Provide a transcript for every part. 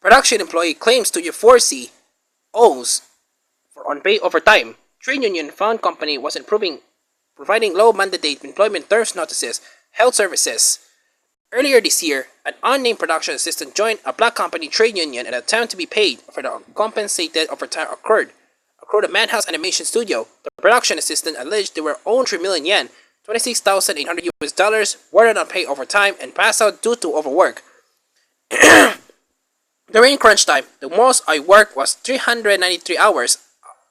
Production employee claims Studio 4C owes for unpaid overtime. Trade union found company was providing low mandate employment terms notices, health services. Earlier this year, an unnamed production assistant joined a black company trade union and attempt to be paid for the compensated overtime occurred at Madhouse Animation Studio. The production assistant alleged they were owed 3 million yen, $26,800 worth of unpaid overtime and passed out due to overwork. During crunch time, the most I worked was 393 hours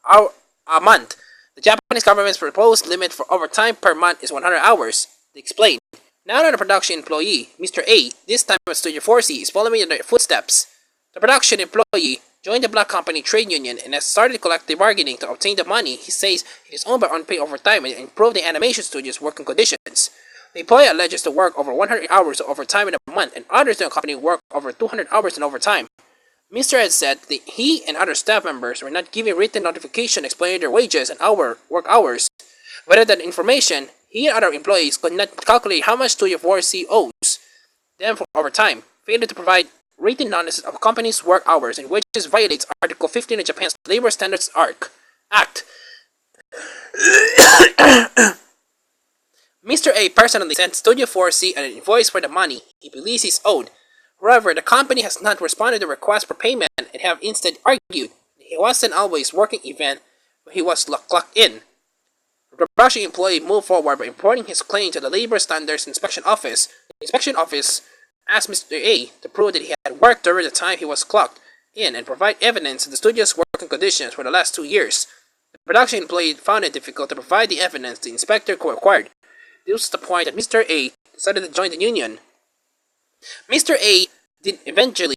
a month. The Japanese government's proposed limit for overtime per month is 100 hours, they explained. Now that the production employee, Mr. A, this time at Studio 4C, is following in their footsteps. The production employee joined the black company trade union and has started collective bargaining to obtain the money he says it is owned by unpaid overtime and improve the animation studio's working conditions. The employee alleges to work over 100 hours of overtime in a month and others in the company work over 200 hours in overtime. Mr. Ed said that he and other staff members were not given written notification explaining their wages and work hours. Without that information, he and other employees could not calculate how much Studio 4C owes them for overtime, failing to provide written notices of company's work hours and wages violates Article 15 of Japan's Labor Standards Act. Mr. A personally sent Studio 4C an invoice for the money he believes he's owed. However, the company has not responded to requests for payment and have instead argued that he wasn't always working event when he was clocked in. The production employee moved forward by reporting his claim to the Labor Standards Inspection Office. The inspection office asked Mr. A to prove that he had worked during the time he was clocked in and provide evidence of the studio's working conditions for the last 2 years. The production employee found it difficult to provide the evidence the inspector required. This was the point that Mr. A decided to join the union. Mr. A did eventually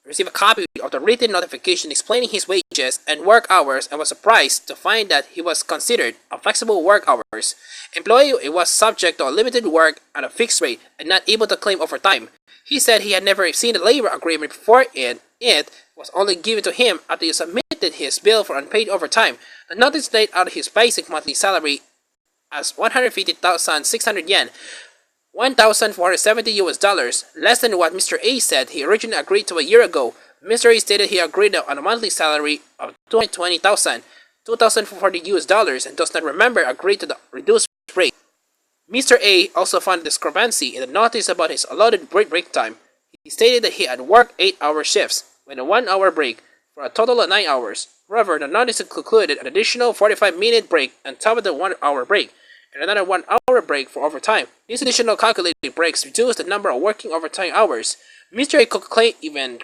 receive a copy of the written notification explaining his wages and work hours and was surprised to find that he was considered a flexible work hours. Employee was subject to a limited work at a fixed rate and not able to claim overtime. He said he had never seen the labor agreement before it was only given to him after he submitted his bill for unpaid overtime. The notice laid out his basic monthly salary as 150,600 yen, $1,470 less than what Mr. A said he originally agreed to a year ago. Mr. A stated he agreed on a monthly salary of $220,000, $2,440 and does not remember agreed to the reduced rate. Mr. A also found a discrepancy in the notice about his allotted break time. He stated that he had worked 8-hour shifts with a 1-hour break for a total of 9 hours. However, the notice included an additional 45-minute break on top of the 1-hour break and another 1-hour break for overtime. These additional calculated breaks reduced the number of working overtime hours. Mr. A could claim even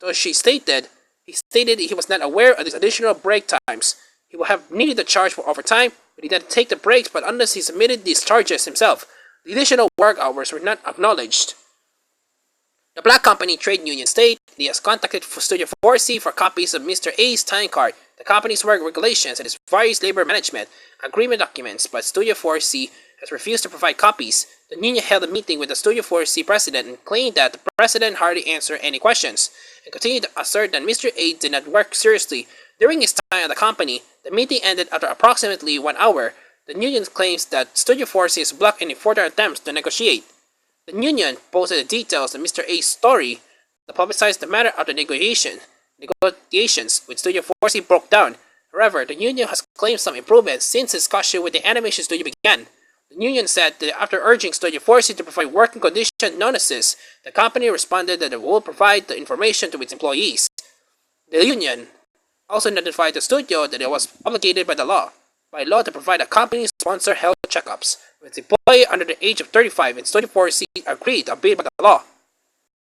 though he stated he was not aware of these additional break times. He would have needed to charge for overtime, but he didn't take the breaks, but unless he submitted these charges himself, the additional work hours were not acknowledged. The black company trade union stated he has contacted Studio 4C for copies of Mr. A's time card, the company's work regulations, and its various labor management agreement documents, but Studio 4C has refused to provide copies. The union held a meeting with the Studio 4C president and claimed that the president hardly answered any questions, and continued to assert that Mr. A did not work seriously during his time at the company. The meeting ended after approximately 1 hour. The union claims that Studio 4C has blocked any further attempts to negotiate. The union posted the details of Mr. A's story to publicize the matter of the negotiations with Studio 4C broke down. However, the union has claimed some improvements since discussion with the animation studio began. The union said that after urging Studio 4C to provide working condition notices, the company responded that it will provide the information to its employees. The union also notified the studio that it was obligated by law to provide a company-sponsored health checkups. With the employee under the age of 35 and Studio 4C agreed to abide by the law.